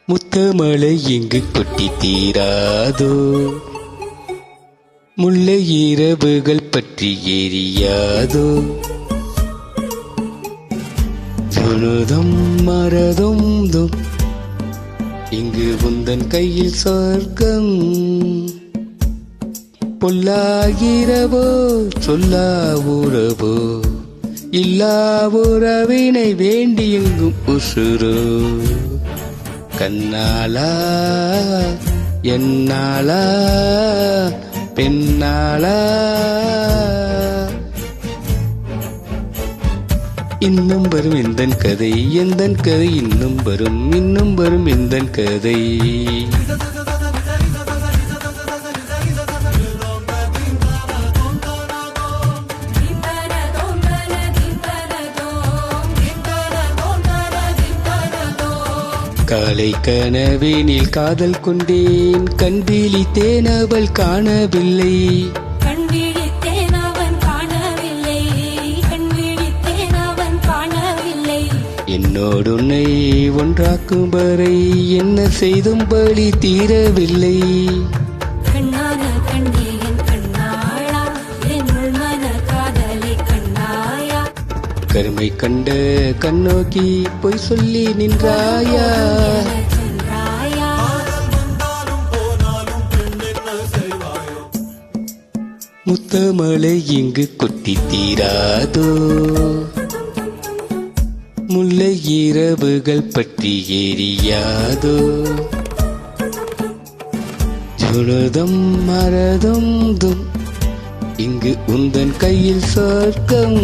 முத்தமழை இங்கு கொட்டி தீராதோ, முல்லை இரவுகள் பற்றி எரியாதோ, சுனுதம் மரதும் இங்கு உந்தன் கையில் சொர்க்கம். பொல்லாகிறவோ சொல்லா உறவோ, இல்லா உறவினை வேண்டி எங்கும் உசுரோ. கண்ணாளா என்னாளா பெண்ணாளா, இன்னும் வரும் எந்தன் கதை, எந்தன் கதை இன்னும் வரும் எந்தன் கதை. காலை கனவினில் காதல் கொண்டேன், கண் விழித்தேன் அவள் காணவில்லை, என்னோடு உன்னை ஒன்றாக்கும் வரை என்ன செய்தும் பலி தீரவில்லை. கருமை கண்ட கண்ணோக்கி பொய் சொல்லி நின்றாயா, முத்தமழை இங்கு கொட்டி தீராதோ, முல்லை இரவுகள் பற்றி எரியாதோ, சுனுதம் மரதும் இங்கு உந்தன் கையில் சொர்க்கம்.